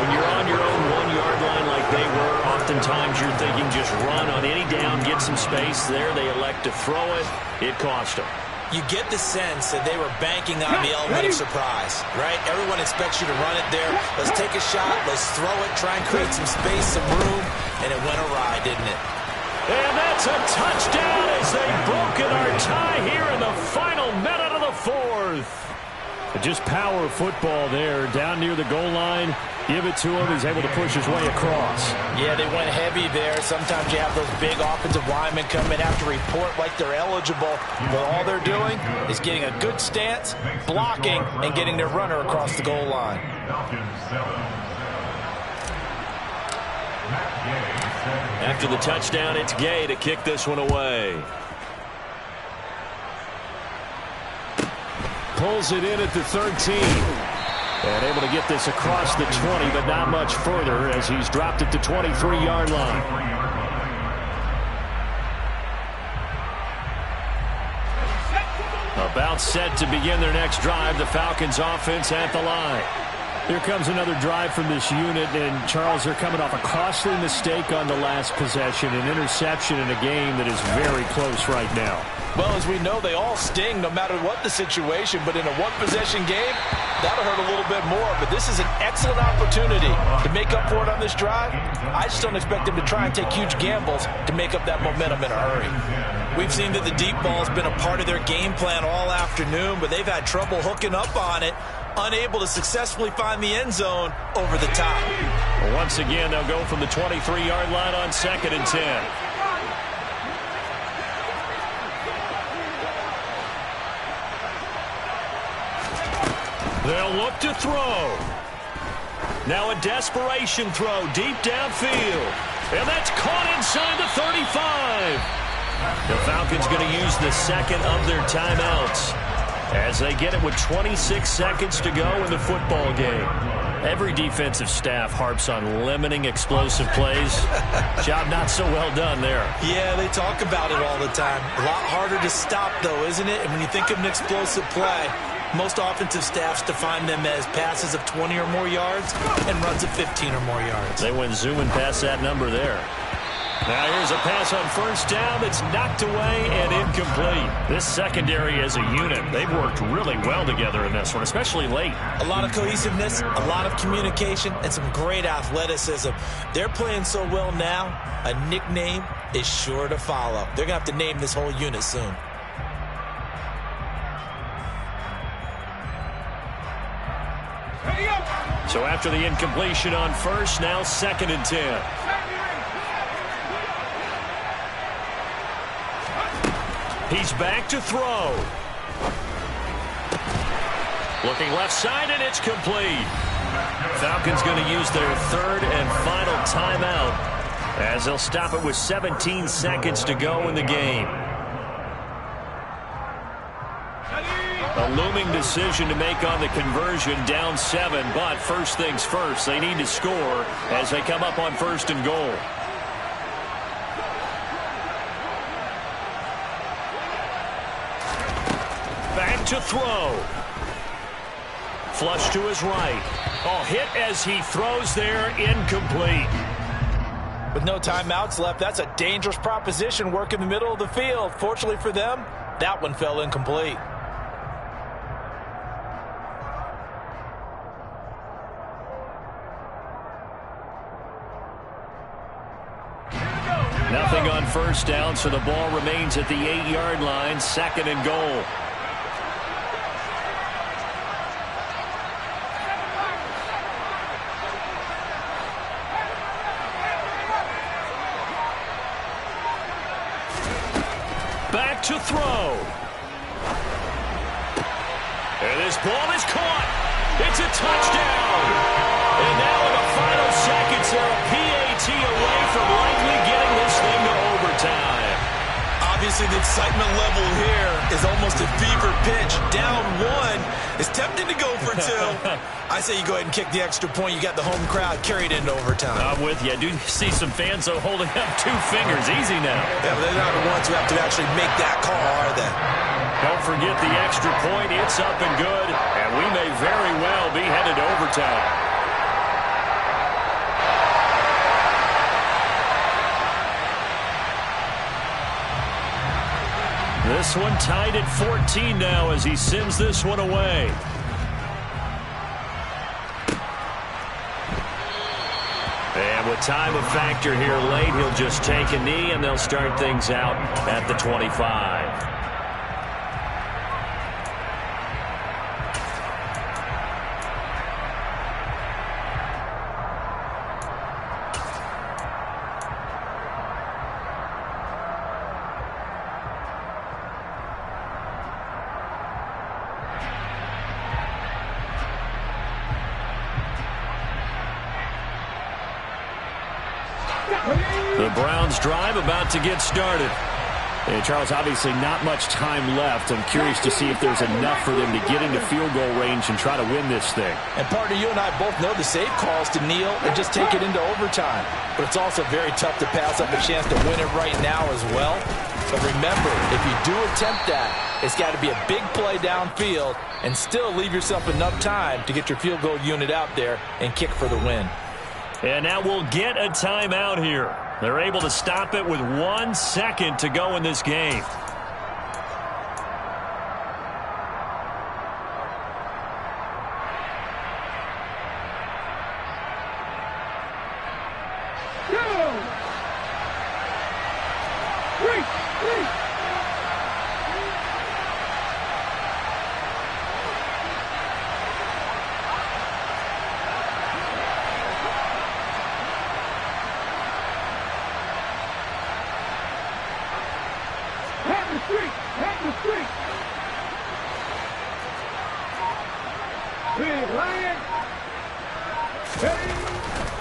When you're on your own 1-yard line like they were, oftentimes you're thinking just run on any down, get some space. There they elect to throw it. It cost them. You get the sense that they were banking on the element of surprise, right? Everyone expects you to run it there. Let's take a shot. Let's throw it. Try and create some space, some room. And it went awry, didn't it? And that's a touchdown as they've broken our tie here in the final minute of the 4th. Just power football there. Down near the goal line. Give it to him. He's able to push his way across. Yeah, they went heavy there. Sometimes you have those big offensive linemen come in, have to report like they're eligible. But all they're doing is getting a good stance, blocking, and getting their runner across the goal line. After the touchdown, it's Gay to kick this one away. Pulls it in at the 13. And able to get this across the 20, but not much further as he's dropped it to 23-yard line. About set to begin their next drive. The Falcons offense at the line. Here comes another drive from this unit, and Charles, they're coming off a costly mistake on the last possession, an interception in a game that is very close right now. Well, as we know, they all sting no matter what the situation, but in a one-possession game, that'll hurt a little bit more. But this is an excellent opportunity to make up for it on this drive. I just don't expect them to try and take huge gambles to make up that momentum in a hurry. We've seen that the deep ball has been a part of their game plan all afternoon, but they've had trouble hooking up on it, unable to successfully find the end zone over the top. Well, once again, they'll go from the 23-yard line on 2nd and 10. They'll look to throw. Now a desperation throw deep downfield. And that's caught inside the 35. The Falcons going to use the second of their timeouts as they get it with 26 seconds to go in the football game. Every defensive staff harps on limiting explosive plays. Job not so well done there. Yeah, they talk about it all the time. A lot harder to stop, though, isn't it? And when you think of an explosive play, most offensive staffs define them as passes of 20 or more yards and runs of 15 or more yards. They went zooming past that number there. Now here's a pass on first down that's knocked away and incomplete. This secondary as a unit, they've worked really well together in this one, especially late. A lot of cohesiveness, a lot of communication, and some great athleticism. They're playing so well now, a nickname is sure to follow. They're going to have to name this whole unit soon. So after the incompletion on first, now 2nd and 10. He's back to throw. Looking left side, and it's complete. Falcons going to use their third and final timeout as they'll stop it with 17 seconds to go in the game. A looming decision to make on the conversion, down 7, but first things first, they need to score as they come up on 1st and goal. Back to throw. Flush to his right. Oh, hit as he throws there, incomplete. With no timeouts left, that's a dangerous proposition, work in the middle of the field. Fortunately for them, that one fell incomplete. Nothing on first down, so the ball remains at the 8-yard line, 2nd and goal. Back to throw. And this ball is caught. It's a touchdown. And now in the final seconds, they're a PAT away from likely getting this thing to overtime. Obviously, the excitement level here is almost a fever pitch. Down 1. It's tempting to go for 2. I say you go ahead and kick the extra point. You got the home crowd carried into overtime. I'm with you. I do see some fans, though, holding up 2 fingers. Easy now. Yeah, but they're not the ones who have to actually make that call, are they? Don't forget the extra point. It's up and good, and we may very well be headed to overtime. This one tied at 14 now as he sends this one away. And with time a factor here late, he'll just take a knee and they'll start things out at the 25. The Browns drive about to get started. And Charles, obviously not much time left. I'm curious to see if there's enough for them to get into field goal range and try to win this thing. And partner, you and I both know the safe calls to kneel and just take it into overtime. But it's also very tough to pass up a chance to win it right now as well. But remember, if you do attempt that, it's got to be a big play downfield and still leave yourself enough time to get your field goal unit out there and kick for the win. And now we'll get a timeout here. They're able to stop it with 1 second to go in this game.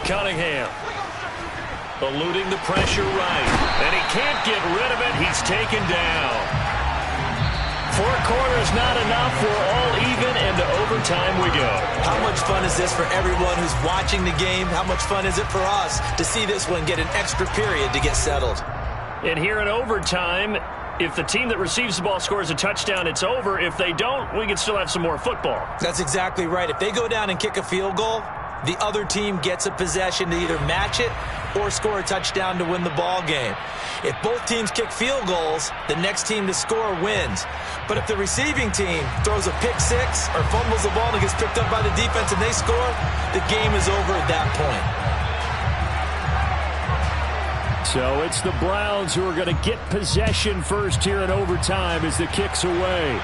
Cunningham eluding the pressure right, and he can't get rid of it. He's taken down. 4 quarters not enough. We're all even, and to overtime we go. How much fun is this for everyone who's watching the game? How much fun is it for us to see this one get an extra period to get settled? And here in overtime, if the team that receives the ball scores a touchdown, it's over. If they don't, we can still have some more football. That's exactly right. If they go down and kick a field goal, the other team gets a possession to either match it or score a touchdown to win the ball game. If both teams kick field goals, the next team to score wins. But if the receiving team throws a pick six or fumbles the ball and gets picked up by the defense and they score, the game is over at that point. So it's the Browns who are going to get possession first here in overtime as the kick's away.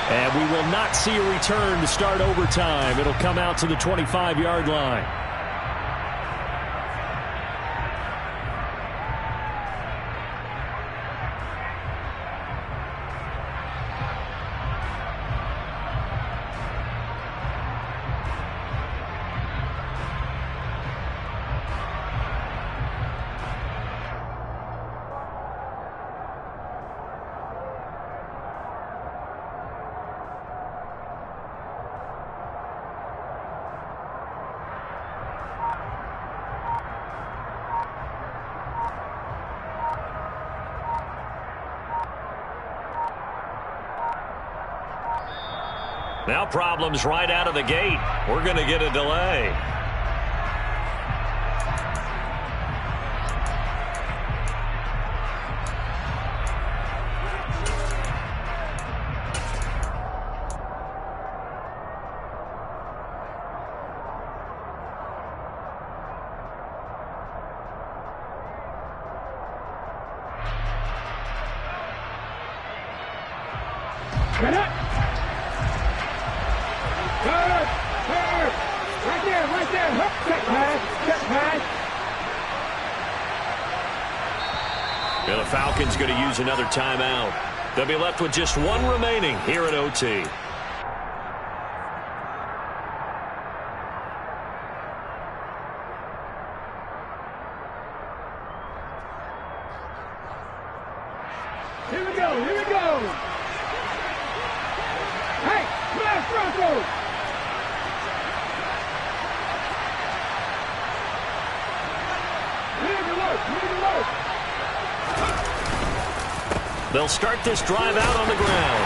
And we will not see a return to start overtime. It'll come out to the 25-yard line. Now problems right out of the gate. We're going to get a delay. Get up! Right there. Check pass. And the Falcons going to use another timeout. They'll be left with just 1 remaining here at OT. Here we go. Hey, smash Broncos! They'll start this drive out on the ground.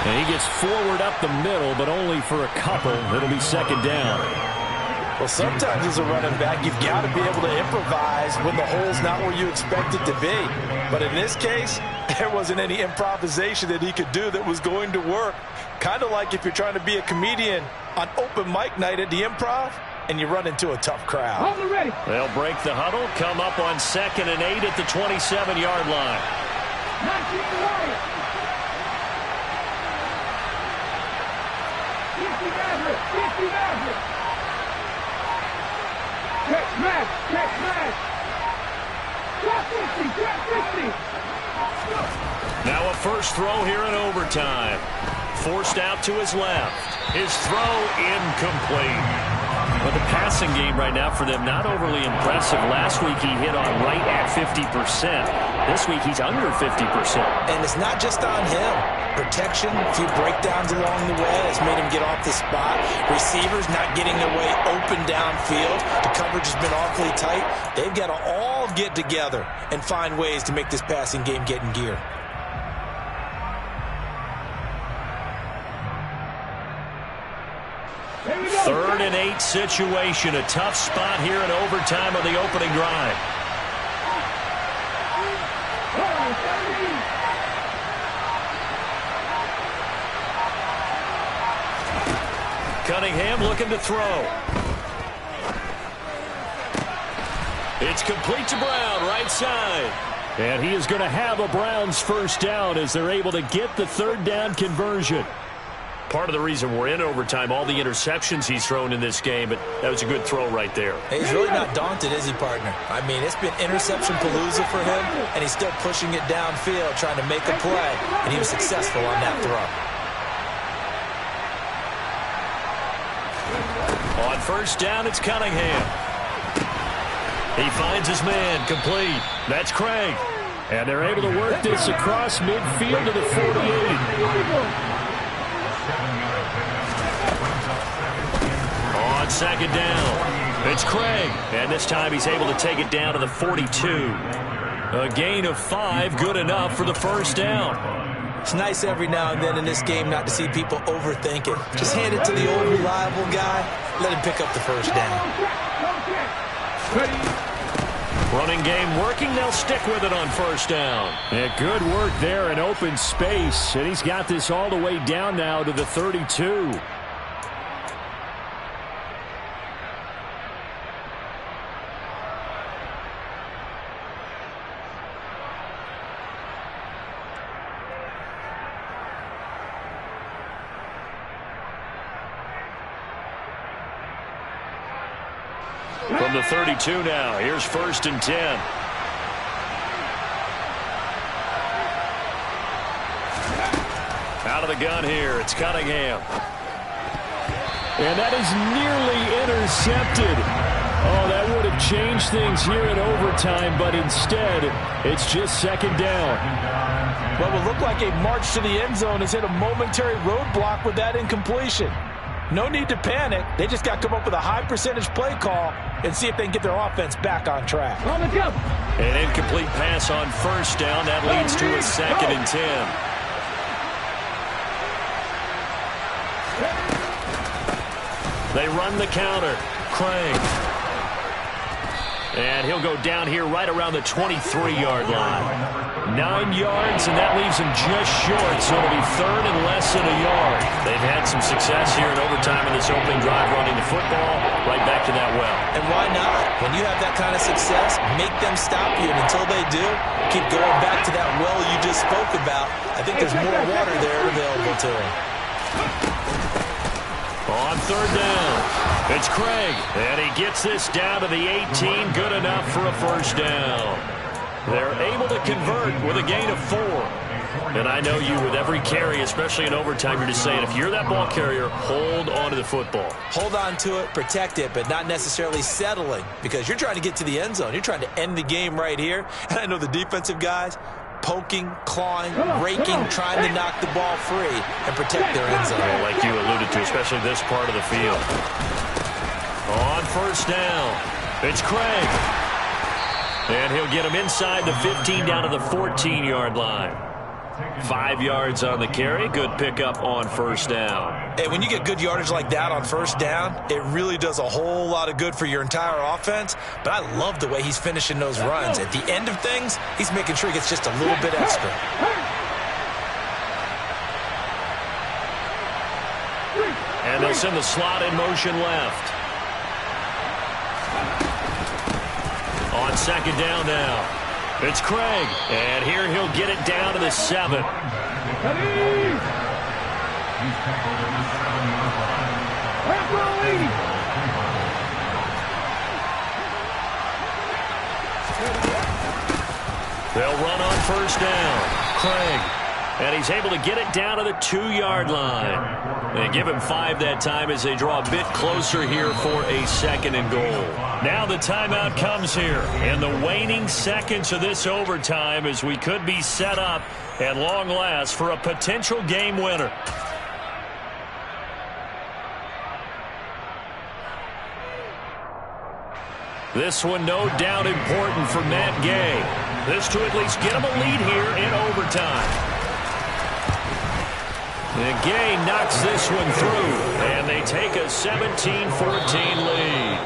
And he gets forward up the middle, but only for a couple. It'll be second down. Well, sometimes as a running back, you've got to be able to improvise when the hole's not where you expect it to be. But in this case, there wasn't any improvisation that he could do that was going to work. Kind of like if you're trying to be a comedian on open mic night at the Improv and you run into a tough crowd. They'll break the huddle, come up on 2nd and 8 at the 27-yard line. Now a first throw here in overtime. Forced out to his left. His throw incomplete. But the passing game right now for them, not overly impressive. Last week he hit on right at 50%. This week he's under 50%. And it's not just on him. Protection, a few breakdowns along the way has made him get off the spot. Receivers not getting their way open downfield. The coverage has been awfully tight. They've got to all get together and find ways to make this passing game get in gear. Third and 8 situation. A tough spot here in overtime on the opening drive. Cunningham looking to throw. It's complete to Brown, right side. And he is going to have a Browns first down as they're able to get the third down conversion. Part of the reason we're in overtime, all the interceptions he's thrown in this game, but that was a good throw right there. He's really not daunted, is he, partner? I mean, it's been interception palooza for him, and he's still pushing it downfield, trying to make a play, and he was successful on that throw. On first down, it's Cunningham. He finds his man, complete. That's Craig. And they're able to work this across midfield to the 48. On second down, it's Craig. And this time he's able to take it down to the 42. A gain of 5, good enough for the first down. It's nice every now and then in this game not to see people overthink it. Just hand it to the old reliable guy. Let him pick up the first down. Running game working. They'll stick with it on first down. And good work there in open space. And he's got this all the way down now to the 32. From the 32 now, here's first and 10. Out of the gun here, it's Cunningham. And that is nearly intercepted. Oh, that would have changed things here in overtime, but instead, it's just second down. What would look like a march to the end zone has hit a momentary roadblock with that incompletion. No need to panic. They just got to come up with a high percentage play call and see if they can get their offense back on track. An incomplete pass on first down. That leads to a second and 10. They run the counter. Craig. And he'll go down here right around the 23-yard line. 9 yards, and that leaves him just short, so it'll be third and less than a yard. They've had some success here in overtime in this opening drive running the football right back to that well. And why not? When you have that kind of success, make them stop you, and until they do, keep going back to that well you just spoke about. I think there's more water there available to him. On third down, it's Craig, and he gets this down to the 18, good enough for a first down. They're able to convert with a gain of 4. And I know you, with every carry, especially in overtime, you're just saying, if you're that ball carrier, hold on to the football. Hold on to it, protect it, but not necessarily settling, because you're trying to get to the end zone. You're trying to end the game right here. And I know the defensive guys, poking, clawing, raking, trying to knock the ball free and protect their end zone. Well, like you alluded to, especially this part of the field. On first down, it's Craig. And he'll get him inside the 15 down to the 14-yard line. 5 yards on the carry. Good pickup on first down. And when you get good yardage like that on first down, it really does a whole lot of good for your entire offense. But I love the way he's finishing those runs. At the end of things, he's making sure he gets just a little bit extra. And they'll send the slot in motion left. On second down now. It's Craig, and here he'll get it down to the 7. They'll run on first down. Craig. And he's able to get it down to the 2-yard line. And give him 5 that time as they draw a bit closer here for a 2nd and goal. Now the timeout comes here in the waning seconds of this overtime as we could be set up at long last for a potential game winner. This one no doubt important for Matt Gay. This to at least get him a lead here in overtime. And Gay knocks this one through, and they take a 17-14 lead.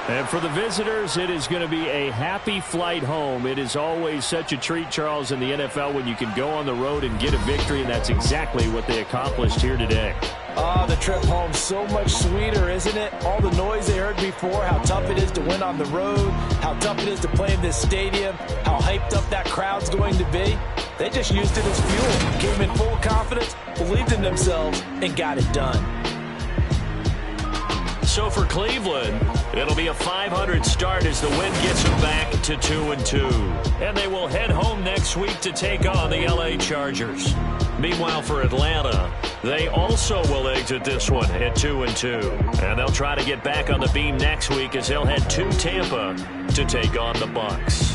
And for the visitors, it is going to be a happy flight home. It is always such a treat, Charles, in the NFL when you can go on the road and get a victory, and that's exactly what they accomplished here today. The trip home so much sweeter, isn't it? All the noise they heard before, how tough it is to win on the road, how tough it is to play in this stadium, how hyped up that crowd's going to be. They just used it as fuel, came in full confidence, believed in themselves, and got it done. So for Cleveland, it'll be a 500 start as the win gets them back to 2-2. And they will head home next week to take on the LA Chargers. Meanwhile, for Atlanta, they also will exit this one at 2-2. And they'll try to get back on the beam next week as they'll head to Tampa to take on the Bucs.